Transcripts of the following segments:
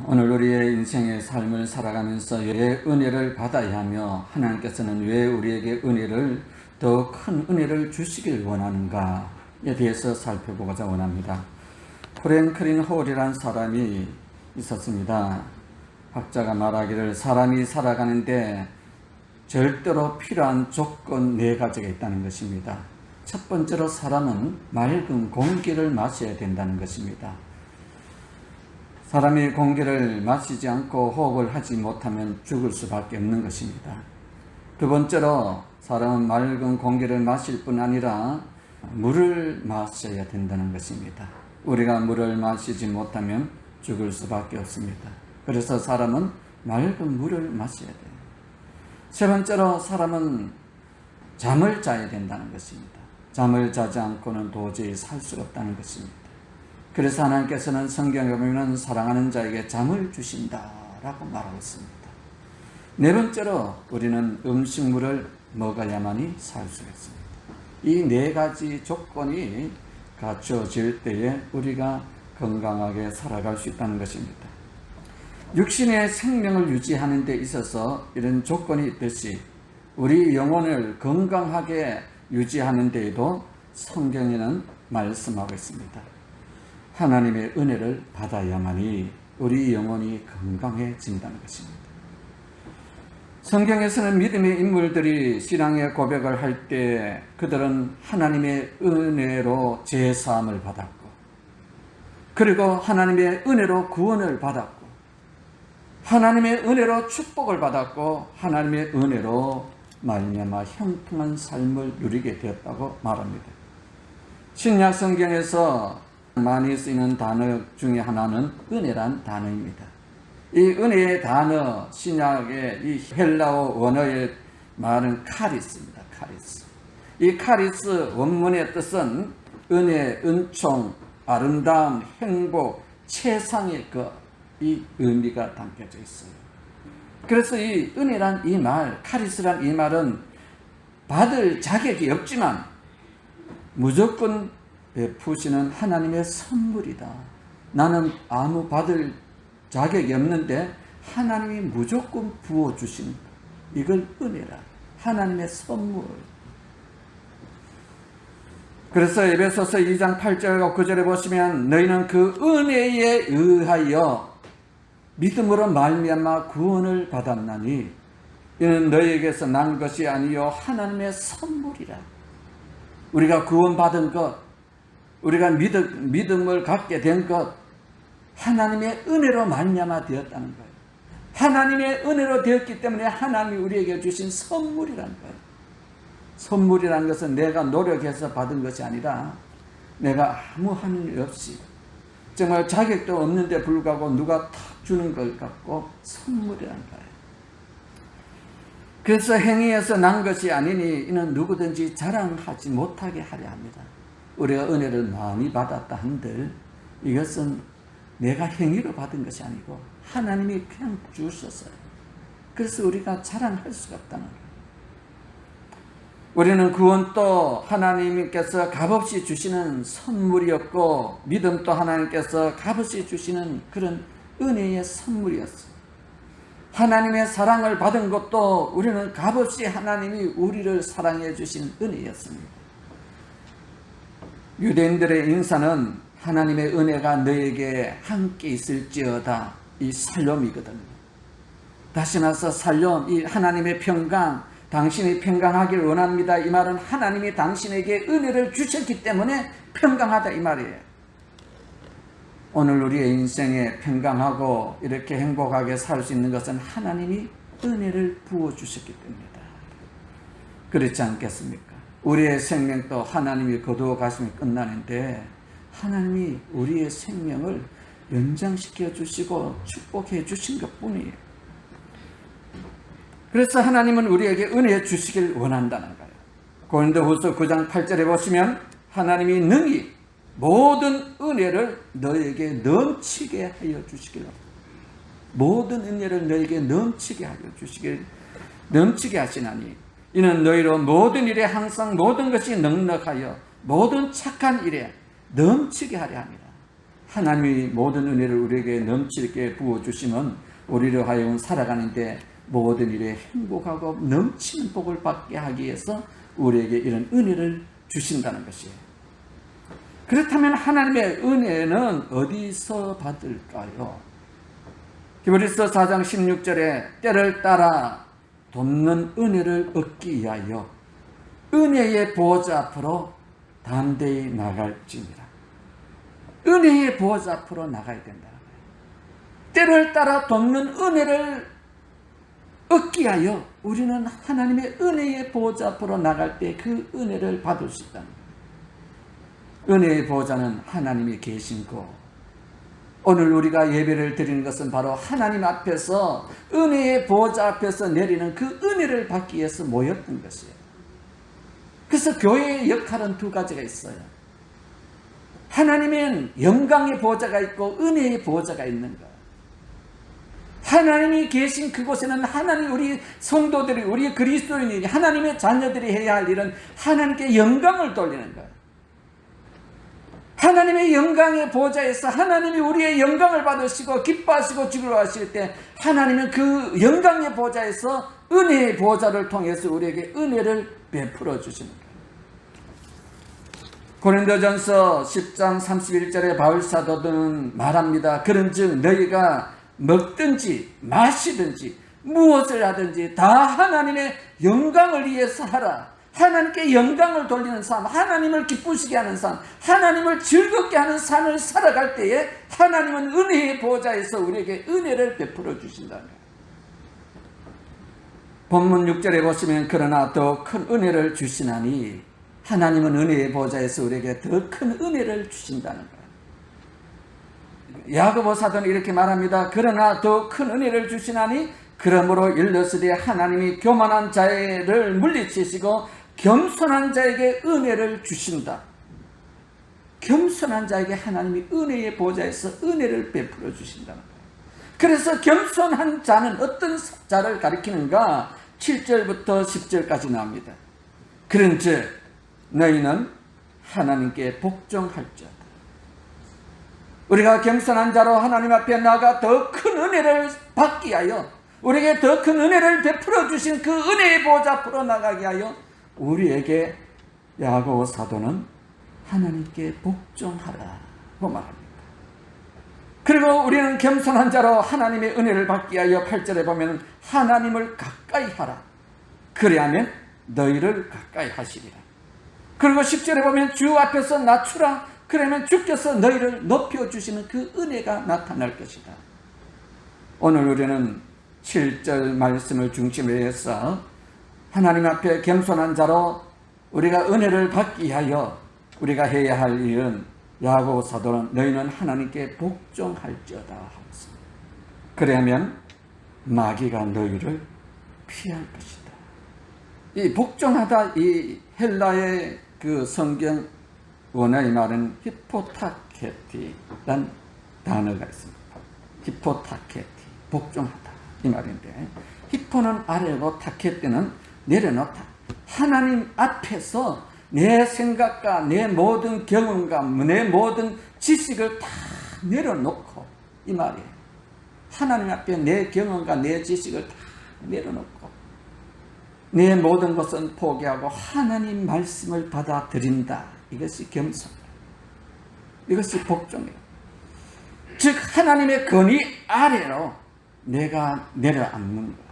오늘 우리의 인생의 삶을 살아가면서 왜 은혜를 받아야 하며 하나님께서는 왜 우리에게 은혜를 더 큰 은혜를 주시길 원하는가에 대해서 살펴보고자 원합니다. 프랭클린 홀이라는 사람이 있었습니다. 학자가 말하기를 사람이 살아가는데 절대로 필요한 조건 4가지가 있다는 것입니다. 첫 번째로 사람은 맑은 공기를 마셔야 된다는 것입니다. 사람이 공기를 마시지 않고 호흡을 하지 못하면 죽을 수밖에 없는 것입니다. 두 번째로 사람은 맑은 공기를 마실 뿐 아니라 물을 마셔야 된다는 것입니다. 우리가 물을 마시지 못하면 죽을 수밖에 없습니다. 그래서 사람은 맑은 물을 마셔야 돼요. 세 번째로 사람은 잠을 자야 된다는 것입니다. 잠을 자지 않고는 도저히 살 수가 없다는 것입니다. 그래서 하나님께서는 성경에 보면 사랑하는 자에게 잠을 주신다라고 말하고 있습니다. 네 번째로 우리는 음식물을 먹어야만이 살 수가 있습니다. 이 4가지 조건이 갖춰질 때에 우리가 건강하게 살아갈 수 있다는 것입니다. 육신의 생명을 유지하는 데 있어서 이런 조건이 있듯이 우리 영혼을 건강하게 유지하는 데에도 성경에는 말씀하고 있습니다. 하나님의 은혜를 받아야만이 우리 영혼이 건강해진다는 것입니다. 성경에서는 믿음의 인물들이 신앙의 고백을 할 때 그들은 하나님의 은혜로 제사함을 받았고, 그리고 하나님의 은혜로 구원을 받았고, 하나님의 은혜로 축복을 받았고, 하나님의 은혜로 말미암아 형통한 삶을 누리게 되었다고 말합니다. 신약 성경에서 많이 쓰이는 단어 중에 하나는 은혜란 단어입니다. 이 은혜의 단어, 신약의 이 헬라어 원어의 말은 카리스입니다. 카리스. 이 카리스 원문의 뜻은 은혜, 은총, 아름다움, 행복, 최상의 이 의미가 담겨져 있어요. 그래서 이 은혜란 이 말, 카리스란 이 말은 받을 자격이 없지만 무조건 베푸시는 하나님의 선물이다. 나는 아무 받을 자격이 없는데 하나님이 무조건 부어주신 이걸 은혜라. 하나님의 선물. 그래서 에베소서 2장 8절과 9절에 보시면 너희는 그 은혜에 의하여 믿음으로 말미암아 구원을 받았나니 이는 너희에게서 난 것이 아니요 하나님의 선물이라. 우리가 구원받은 것, 우리가 믿음을 갖게 된 것, 하나님의 은혜로 말미암아 되었다는 거예요. 하나님의 은혜로 되었기 때문에 하나님이 우리에게 주신 선물이라는 거예요. 선물이라는 것은 내가 노력해서 받은 것이 아니라 내가 아무 하는 일 없이 정말 자격도 없는데 불구하고 누가 탁 주는 걸 갖고 선물이라는 거예요. 그래서 행위에서 난 것이 아니니 이는 누구든지 자랑하지 못하게 하려 합니다. 우리가 은혜를 많이 받았다 한들 이것은 내가 행위로 받은 것이 아니고 하나님이 그냥 주셨어요. 그래서 우리가 자랑할 수가 없다는 거예요. 우리는 구원도 하나님께서 값없이 주시는 선물이었고 믿음도 하나님께서 값없이 주시는 그런 은혜의 선물이었어요. 하나님의 사랑을 받은 것도 우리는 값없이 하나님이 우리를 사랑해 주신 은혜였습니다. 유대인들의 인사는 하나님의 은혜가 너에게 함께 있을지어다, 이 살롬이거든요. 다시 나서 살롬, 이 하나님의 평강, 당신이 평강하길 원합니다. 이 말은 하나님이 당신에게 은혜를 주셨기 때문에 평강하다 이 말이에요. 오늘 우리의 인생에 평강하고 이렇게 행복하게 살 수 있는 것은 하나님이 은혜를 부어주셨기 때문이다. 그렇지 않겠습니까? 우리의 생명도 하나님이 거두어 가시면 끝나는데 하나님이 우리의 생명을 연장시켜 주시고 축복해 주신 것뿐이에요. 그래서 하나님은 우리에게 은혜 주시길 원한다는 거예요. 고린도후서 9장 8절에 보시면 하나님이 능히 모든 은혜를 너에게 넘치게 하여 주시길, 모든 은혜를 너에게 넘치게 하여 주시길, 넘치게 하시나니 이는 너희로 모든 일에 항상 모든 것이 넉넉하여 모든 착한 일에 넘치게 하려 합니다. 하나님이 모든 은혜를 우리에게 넘치게 부어주시면 우리로 하여금 살아가는데 모든 일에 행복하고 넘치는 복을 받게 하기 위해서 우리에게 이런 은혜를 주신다는 것이에요. 그렇다면 하나님의 은혜는 어디서 받을까요? 히브리서 4장 16절에 때를 따라 돕는 은혜를 얻기 위하여 은혜의 보호자 앞으로 담대히 나갈지니라. 은혜의 보호자 앞으로 나가야 된다는 거예요. 때를 따라 돕는 은혜를 얻기 위하여 우리는 하나님의 은혜의 보호자 앞으로 나갈 때 그 은혜를 받을 수 있다는 거예요. 은혜의 보호자는 하나님이 계신 거. 오늘 우리가 예배를 드리는 것은 바로 하나님 앞에서 은혜의 보호자 앞에서 내리는 그 은혜를 받기 위해서 모였던 것이에요. 그래서 교회의 역할은 두 가지가 있어요. 하나님은 영광의 보호자가 있고 은혜의 보호자가 있는 거예요. 하나님이 계신 그곳에는 하나님, 우리 성도들이, 우리 그리스도인이, 하나님의 자녀들이 해야 할 일은 하나님께 영광을 돌리는 거예요. 하나님의 영광의 보호자에서 하나님이 우리의 영광을 받으시고 기뻐하시고 즐거워하실 때 하나님은 그 영광의 보호자에서 은혜의 보호자를 통해서 우리에게 은혜를 베풀어 주시는 거예요. 고린도전서 10장 31절에 바울 사도는 말합니다. 그런즉 너희가 먹든지 마시든지 무엇을 하든지 다 하나님의 영광을 위해서 하라. 하나님께 영광을 돌리는 삶, 하나님을 기쁘시게 하는 삶, 하나님을 즐겁게 하는 삶을 살아갈 때에 하나님은 은혜의 보호자에서 우리에게 은혜를 베풀어 주신다는 거예요. 본문 6절에 보시면 그러나 더 큰 은혜를 주시나니, 하나님은 은혜의 보호자에서 우리에게 더 큰 은혜를 주신다는 거예요. 야고보 사도는 이렇게 말합니다. 그러나 더 큰 은혜를 주시나니 그러므로 일러스되 하나님이 교만한 자를 물리치시고 겸손한 자에게 은혜를 주신다. 겸손한 자에게 하나님이 은혜의 보호자에서 은혜를 베풀어 주신다는 거예요. 그래서 겸손한 자는 어떤 자를 가리키는가? 7절부터 10절까지 나옵니다. 그런즉 너희는 하나님께 복종할지어다. 우리가 겸손한 자로 하나님 앞에 나아가 더 큰 은혜를 받기 위하여, 우리에게 더 큰 은혜를 베풀어 주신 그 은혜의 보호자 앞으로 나가게 하여 우리에게 야고보 사도는 하나님께 복종하라고 말합니다. 그리고 우리는 겸손한 자로 하나님의 은혜를 받기 위하여 8절에 보면 하나님을 가까이 하라. 그리하면 너희를 가까이 하시리라. 그리고 10절에 보면 주 앞에서 낮추라. 그러면 주께서 너희를 높여주시는 그 은혜가 나타날 것이다. 오늘 우리는 7절 말씀을 중심으로 해서 하나님 앞에 겸손한 자로 우리가 은혜를 받기 위하여 우리가 해야 할 일은 야고보 사도는 너희는 하나님께 복종할지어다 하고 있습니다. 그러면 마귀가 너희를 피할 것이다. 이 복종하다, 이 헬라의 그 성경 원어의 말은 히포타케티란 단어가 있습니다. 히포타케티, 복종하다 이 말인데, 히포는 아래고 타케티는 내려놓다. 하나님 앞에서 내 생각과 내 모든 경험과 내 모든 지식을 다 내려놓고, 이 말이에요. 하나님 앞에 내 경험과 내 지식을 다 내려놓고 내 모든 것은 포기하고 하나님 말씀을 받아들인다. 이것이 겸손, 이것이 복종이에요. 즉 하나님의 권위 아래로 내가 내려앉는 거예요.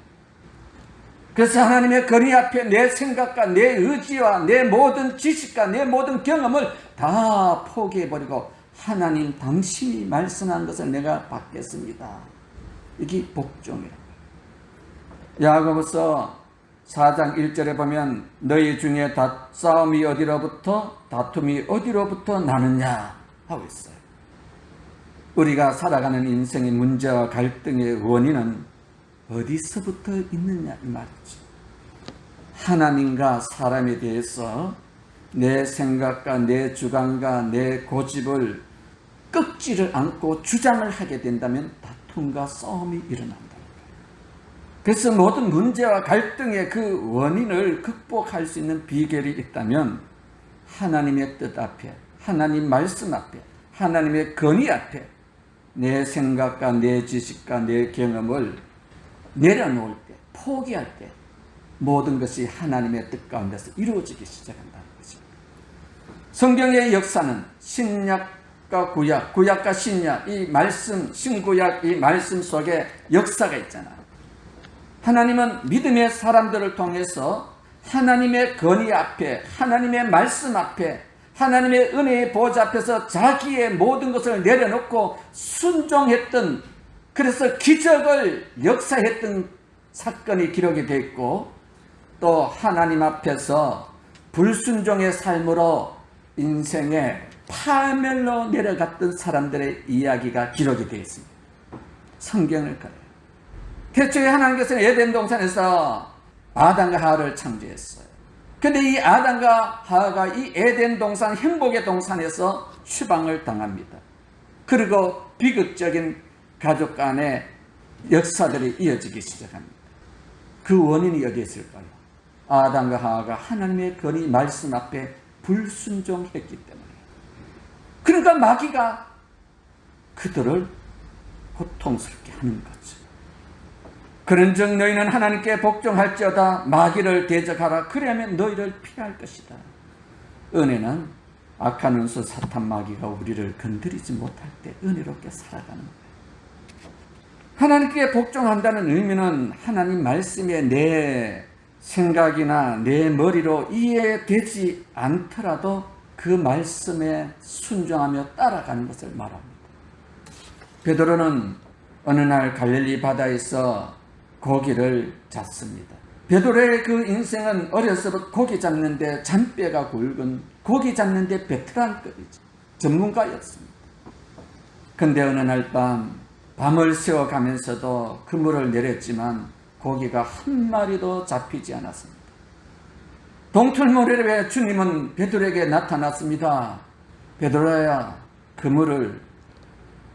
그래서 하나님의 권위 앞에 내 생각과 내 의지와 내 모든 지식과 내 모든 경험을 다 포기해버리고 하나님 당신이 말씀한 것을 내가 받겠습니다. 이게 복종이에요. 야고보서 4장 1절에 보면 너희 중에 싸움이 어디로부터, 다툼이 어디로부터 나느냐 하고 있어요. 우리가 살아가는 인생의 문제와 갈등의 원인은 어디서부터 있느냐 이 말이죠. 하나님과 사람에 대해서 내 생각과 내 주관과 내 고집을 꺾지를 않고 주장을 하게 된다면 다툼과 싸움이 일어난다. 그래서 모든 문제와 갈등의 그 원인을 극복할 수 있는 비결이 있다면 하나님의 뜻 앞에, 하나님 말씀 앞에, 하나님의 건의 앞에 내 생각과 내 지식과 내 경험을 내려놓을 때, 포기할 때 모든 것이 하나님의 뜻 가운데서 이루어지기 시작한다는 것입니다. 성경의 역사는 신약과 구약, 구약과 신약, 이 말씀, 신구약 이 말씀 속에 역사가 있잖아요. 하나님은 믿음의 사람들을 통해서 하나님의 건의 앞에, 하나님의 말씀 앞에, 하나님의 은혜의 보좌 앞에서 자기의 모든 것을 내려놓고 순종했던, 그래서 기적을 역사했던 사건이 기록이 되어 있고, 또 하나님 앞에서 불순종의 삶으로 인생의 파멸로 내려갔던 사람들의 이야기가 기록이 되어 있습니다. 성경을 가려요. 태초에 하나님께서는 에덴 동산에서 아담과 하와를 창조했어요. 근데 이 아담과 하와가 이 에덴 동산, 행복의 동산에서 추방을 당합니다. 그리고 비극적인 가족 간의 역사들이 이어지기 시작합니다. 그 원인이 여기에 있을까요? 아담과 하와가 하나님의 건의 말씀 앞에 불순종했기 때문에. 그러니까 마귀가 그들을 고통스럽게 하는 거죠. 그런즉 너희는 하나님께 복종할지어다. 마귀를 대적하라. 그래야면 너희를 피할 것이다. 은혜는 악한 원수 사탄 마귀가 우리를 건드리지 못할 때 은혜롭게 살아가는 거예요. 하나님께 복종한다는 의미는 하나님 말씀에 내 생각이나 내 머리로 이해되지 않더라도 그 말씀에 순종하며 따라가는 것을 말합니다. 베드로는 어느 날 갈릴리 바다에서 고기를 잡습니다. 베드로의 그 인생은 어려서부터 고기 잡는데 잔뼈가 굵은, 고기 잡는데 베테랑급이죠. 전문가였습니다. 근데 어느 날 밤을 새워가면서도 그물을 내렸지만 고기가 한 마리도 잡히지 않았습니다. 동틀무렵에 주님은 베드로에게 나타났습니다. 베드로야, 그물을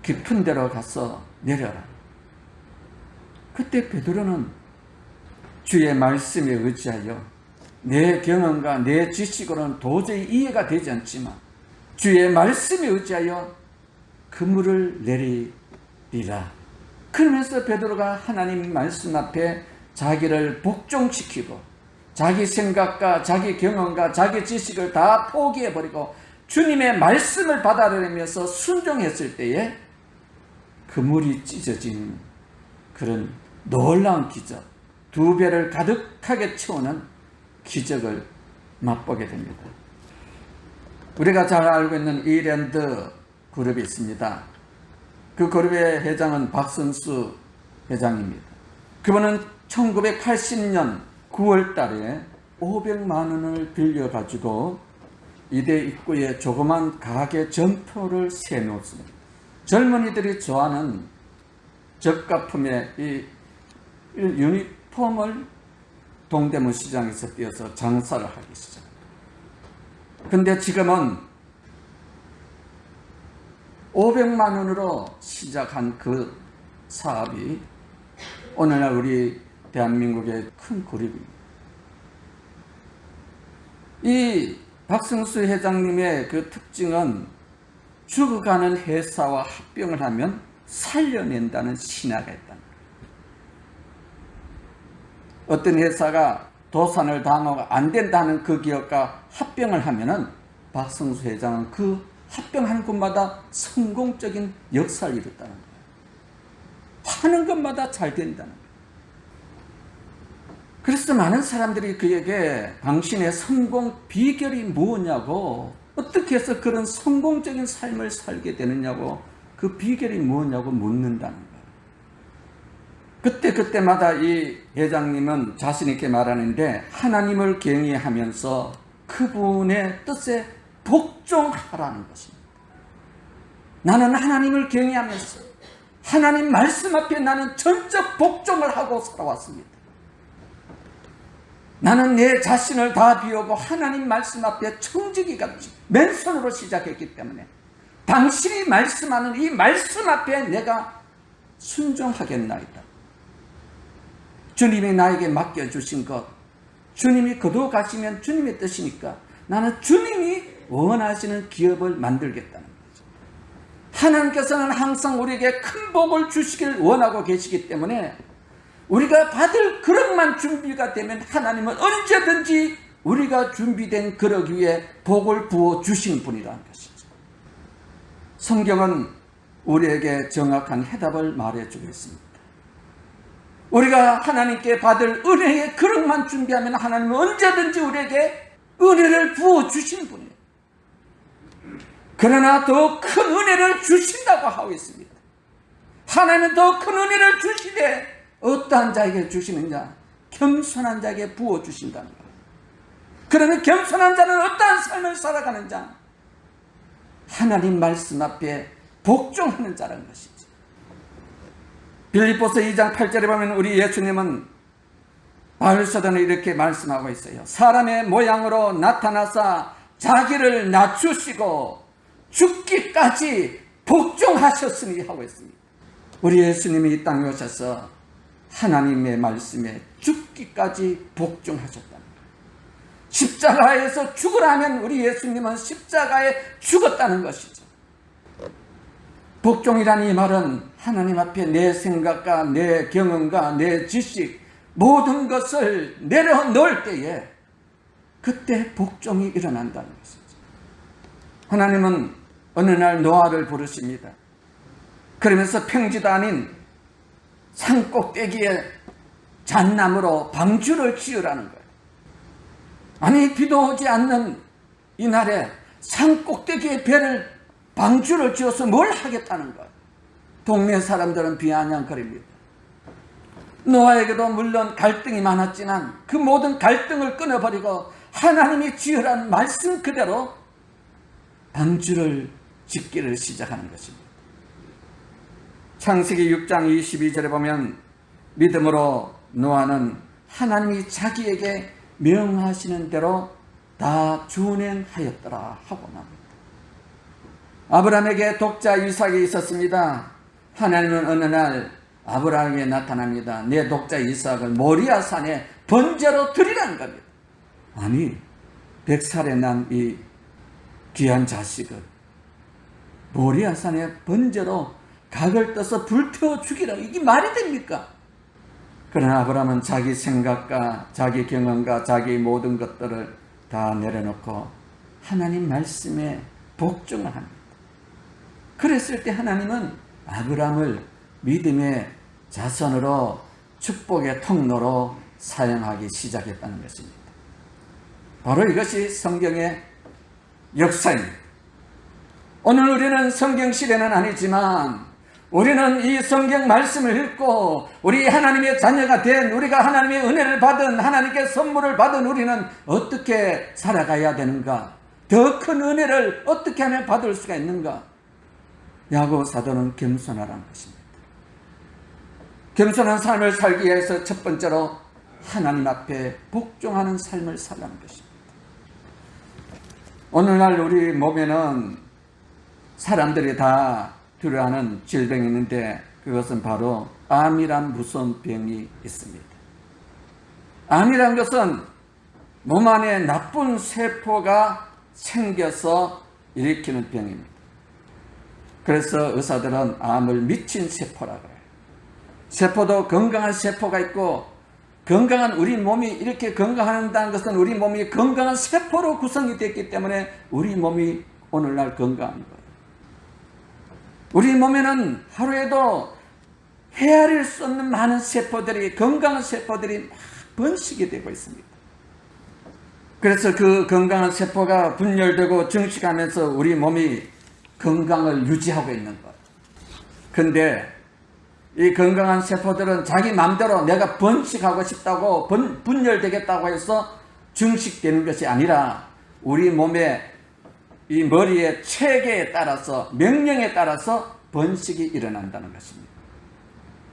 깊은 데로 가서 내려라. 그때 베드로는 주의 말씀에 의지하여 내 경험과 내 지식으로는 도저히 이해가 되지 않지만 주의 말씀에 의지하여 그물을 내리리라. 그러면서 베드로가 하나님 말씀 앞에 자기를 복종시키고 자기 생각과 자기 경험과 자기 지식을 다 포기해버리고 주님의 말씀을 받아들이면서 순종했을 때에 그물이 찢어지는 그런 놀라운 기적, 2배를 가득하게 채우는 기적을 맛보게 됩니다. 우리가 잘 알고 있는 이랜드 그룹이 있습니다. 그 그룹의 회장은 박선수 회장입니다. 그분은 1980년 9월 달에 500만 원을 빌려가지고 이대 입구에 조그만 가게 점포를 세놓습니다. 젊은이들이 좋아하는 저가품의 이 유니폼을 동대문 시장에서 띄어서 장사를 하기 시작합니다. 근데 지금은 500만 원으로 시작한 그 사업이 오늘날 우리 대한민국의 큰 그룹입니다. 이 박승수 회장님의 그 특징은 죽어가는 회사와 합병을 하면 살려낸다는 신화가 있다는 거예요. 어떤 회사가 도산을 당하고 안 된다는 그 기업과 합병을 하면은 박승수 회장은 그 합병하는 곳마다 성공적인 역사를 이뤘다는 거예요. 하는 것마다 잘 된다는 거예요. 그래서 많은 사람들이 그에게 당신의 성공 비결이 뭐냐고, 어떻게 해서 그런 성공적인 삶을 살게 되느냐고, 그 비결이 뭐냐고 묻는다는 거예요. 그때마다 이 회장님은 자신 있게 말하는데 하나님을 경외하면서 그분의 뜻에 복종하라는 것입니다. 나는 하나님을 경외하면서 하나님 말씀 앞에 나는 전적 복종을 하고 살아왔습니다. 나는 내 자신을 다 비우고 하나님 말씀 앞에 청지기 같이 맨손으로 시작했기 때문에 당신이 말씀하는 이 말씀 앞에 내가 순종하겠나이다. 주님이 나에게 맡겨주신 것, 주님이 거두어가시면 주님의 뜻이니까 나는 주님이 원하시는 기업을 만들겠다는 거죠. 하나님께서는 항상 우리에게 큰 복을 주시길 원하고 계시기 때문에 우리가 받을 그릇만 준비가 되면 하나님은 언제든지 우리가 준비된 그릇 위에 복을 부어 주신 분이라는 것이죠. 성경은 우리에게 정확한 해답을 말해주고 있습니다. 우리가 하나님께 받을 은혜의 그릇만 준비하면 하나님은 언제든지 우리에게 은혜를 부어 주신 분이에요. 그러나 더 큰 은혜를 주신다고 하고 있습니다. 하나님은 더 큰 은혜를 주시되 어떠한 자에게 주시느냐? 겸손한 자에게 부어 주신다는 거예요. 그러면 겸손한 자는 어떠한 삶을 살아가는 자? 하나님 말씀 앞에 복종하는 자라는 것이죠. 빌립보서 2장 8절에 보면 우리 예수님은 바울서도는 이렇게 말씀하고 있어요. 사람의 모양으로 나타나사 자기를 낮추시고 죽기까지 복종하셨으니 하고 있습니다. 우리 예수님이 이 땅에 오셔서 하나님의 말씀에 죽기까지 복종하셨다는 거예요. 십자가에서 죽으라면 우리 예수님은 십자가에 죽었다는 것이죠. 복종이라는 이 말은 하나님 앞에 내 생각과 내 경험과 내 지식 모든 것을 내려놓을 때에 그때 복종이 일어난다는 것이죠. 하나님은 어느 날 노아를 부르십니다. 그러면서 평지도 아닌 산꼭대기에 잣나무로 방주를 지으라는 거예요. 아니 비도 오지 않는 이날에 산꼭대기에 방주를 지어서 뭘 하겠다는 거예요. 동네 사람들은 비아냥거립니다. 노아에게도 물론 갈등이 많았지만 그 모든 갈등을 끊어버리고 하나님이 지으라는 말씀 그대로 방주를 짓기를 시작하는 것입니다. 창세기 6장 22절에 보면 믿음으로 노아는 하나님이 자기에게 명하시는 대로 다 준행하였더라 하고 나옵니다. 아브라함에게 독자 이삭이 있었습니다. 하나님은 어느 날 아브라함에게 나타납니다. 내 독자 이삭을 모리아 산에 번제로 드리라는 겁니다. 아니 100살에 난 이 귀한 자식을 모리아 산에 번제로 각을 떠서 불태워 죽이라, 이게 말이 됩니까? 그러나 아브라함은 자기 생각과 자기 경험과 자기 모든 것들을 다 내려놓고 하나님 말씀에 복종을 합니다. 그랬을 때 하나님은 아브라함을 믿음의 자손으로 축복의 통로로 사용하기 시작했다는 것입니다. 바로 이것이 성경의 역사입니다. 오늘 우리는 성경 시대는 아니지만 우리는 이 성경 말씀을 읽고 우리 하나님의 자녀가 된, 우리가 하나님의 은혜를 받은, 하나님께 선물을 받은 우리는 어떻게 살아가야 되는가? 더 큰 은혜를 어떻게 하면 받을 수가 있는가? 야고보 사도는 겸손하라는 것입니다. 겸손한 삶을 살기 위해서 첫 번째로 하나님 앞에 복종하는 삶을 살라는 것입니다. 오늘날 우리 몸에는 사람들이 다 두려워하는 질병이 있는데 그것은 바로 암이란 무서운 병이 있습니다. 암이란 것은 몸 안에 나쁜 세포가 생겨서 일으키는 병입니다. 그래서 의사들은 암을 미친 세포라고 해요. 세포도 건강한 세포가 있고, 건강한 우리 몸이 이렇게 건강한다는 것은 우리 몸이 건강한 세포로 구성이 됐기 때문에 우리 몸이 오늘날 건강한 거예요. 우리 몸에는 하루에도 헤아릴 수 없는 많은 세포들이, 건강한 세포들이 막 번식이 되고 있습니다. 그래서 그 건강한 세포가 분열되고 증식하면서 우리 몸이 건강을 유지하고 있는 거예요. 근데 이 건강한 세포들은 자기 마음대로 내가 번식하고 싶다고 분열되겠다고 해서 증식되는 것이 아니라 우리 몸의 이 머리의 체계에 따라서, 명령에 따라서 번식이 일어난다는 것입니다.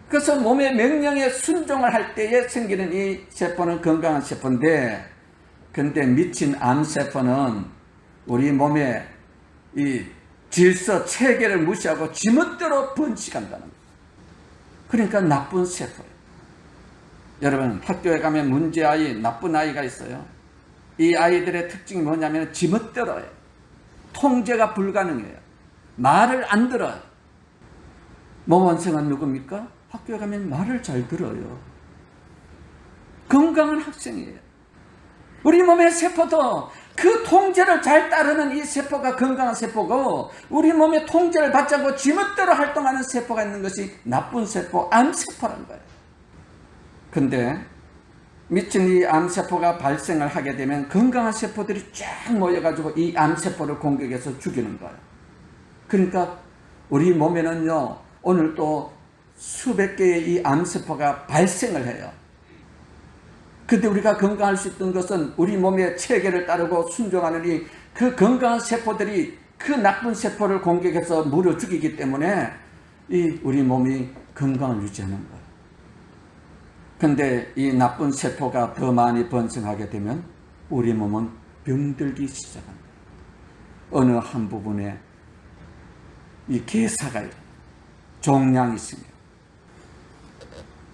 그래서 몸의 명령에 순종을 할 때에 생기는 이 세포는 건강한 세포인데, 근데 미친 암세포는 우리 몸의 이 질서, 체계를 무시하고 지멋대로 번식한다는 거예요. 그러니까 나쁜 세포예요. 여러분, 학교에 가면 문제아이, 나쁜 아이가 있어요. 이 아이들의 특징이 뭐냐면 지멋대로예요. 통제가 불가능해요. 말을 안 들어요. 모범생은 누굽니까? 학교에 가면 말을 잘 들어요. 건강한 학생이에요. 우리 몸의 세포도 그 통제를 잘 따르는 이 세포가 건강한 세포고, 우리 몸의 통제를 받지 않고 지멋대로 활동하는 세포가 있는 것이 나쁜 세포, 암세포라는 거예요. 근데 미친 이 암세포가 발생을 하게 되면 건강한 세포들이 쫙 모여가지고 이 암세포를 공격해서 죽이는 거예요. 그러니까 우리 몸에는요, 오늘 또 수백 개의 이 암세포가 발생을 해요. 근데 우리가 건강할 수 있던 것은 우리 몸의 체계를 따르고 순종하는 그 건강한 세포들이 그 나쁜 세포를 공격해서 물어 죽이기 때문에 우리 몸이 건강을 유지하는 거예요. 근데 이 나쁜 세포가 더 많이 번성하게 되면 우리 몸은 병들기 시작합니다. 어느 한 부분에 이 괴사가 종양이 생겨요.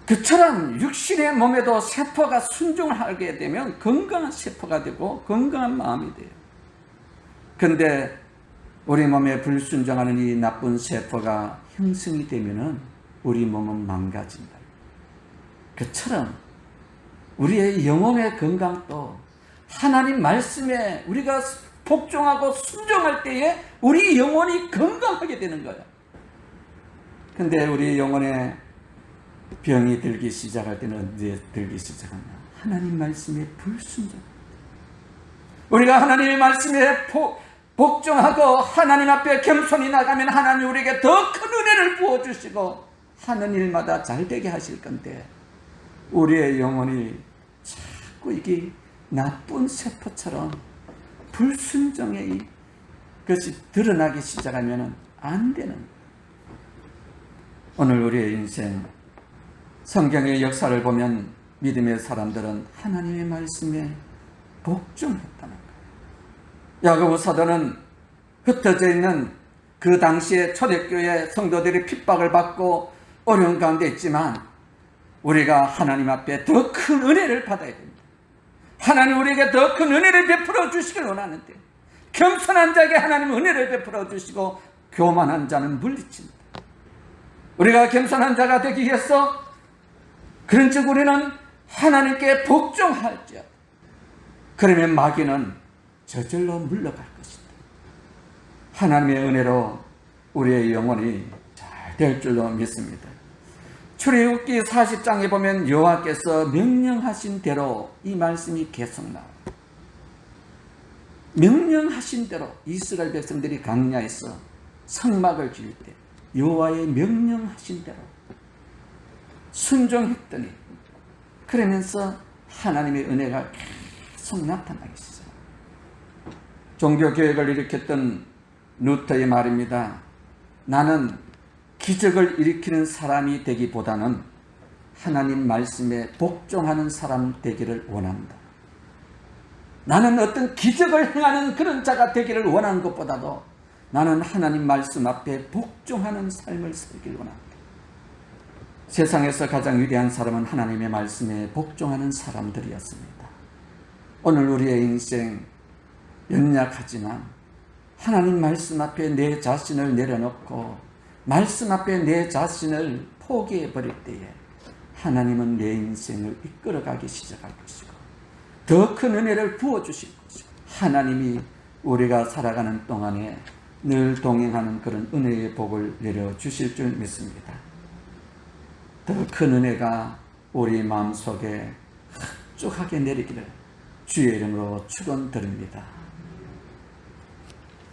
그처럼 육신의 몸에도 세포가 순종을 하게 되면 건강한 세포가 되고 건강한 마음이 돼요. 근데 우리 몸에 불순종하는 이 나쁜 세포가 형성이 되면은 우리 몸은 망가진다. 그처럼 우리의 영혼의 건강도 하나님 말씀에 우리가 복종하고 순종할 때에 우리 영혼이 건강하게 되는 거예요. 근데 우리 영혼에 병이 들기 시작할 때는 언제 들기 시작하냐? 하나님 말씀에 불순종. 우리가 하나님의 말씀에 복종하고 하나님 앞에 겸손히 나가면 하나님 우리에게 더 큰 은혜를 부어주시고 하는 일마다 잘되게 하실 건데, 우리의 영혼이 자꾸 이게 나쁜 세포처럼 불순종의 것이 드러나기 시작하면 안 되는 거예요. 오늘 우리의 인생 성경의 역사를 보면 믿음의 사람들은 하나님의 말씀에 복종했다는 거예요. 야고보 사도는 흩어져 있는 그 당시에 초대교회 성도들이 핍박을 받고 어려운 가운데 있지만 우리가 하나님 앞에 더 큰 은혜를 받아야 됩니다. 하나님 우리에게 더 큰 은혜를 베풀어 주시길 원하는데, 겸손한 자에게 하나님은 은혜를 베풀어 주시고 교만한 자는 물리칩니다. 우리가 겸손한 자가 되기 위해서 그런즉 우리는 하나님께 복종할지어다. 그러면 마귀는 저절로 물러갈 것이다. 하나님의 은혜로 우리의 영혼이 잘 될 줄로 믿습니다. 출애굽기 40장에 보면 여호와께서 명령하신 대로 이 말씀이 계속 나와요. 명령하신 대로 이스라엘 백성들이 광야에서 성막을 지을 때 여호와의 명령하신 대로 순종했더니 그러면서 하나님의 은혜가 계속 나타나기 시작합니다. 종교개혁을 일으켰던 루터의 말입니다. 나는 기적을 일으키는 사람이 되기보다는 하나님 말씀에 복종하는 사람 되기를 원한다. 나는 어떤 기적을 행하는 그런 자가 되기를 원하는 것보다도 나는 하나님 말씀 앞에 복종하는 삶을 살기를 원한다. 세상에서 가장 위대한 사람은 하나님의 말씀에 복종하는 사람들이었습니다. 오늘 우리의 인생 연약하지만 하나님 말씀 앞에 내 자신을 내려놓고 말씀 앞에 내 자신을 포기해 버릴 때에 하나님은 내 인생을 이끌어가기 시작할 것이고 더 큰 은혜를 부어주실 것이고 하나님이 우리가 살아가는 동안에 늘 동행하는 그런 은혜의 복을 내려주실 줄 믿습니다. 더 큰 은혜가 우리 마음속에 흡족하게 내리기를 주의 이름으로 축원드립니다.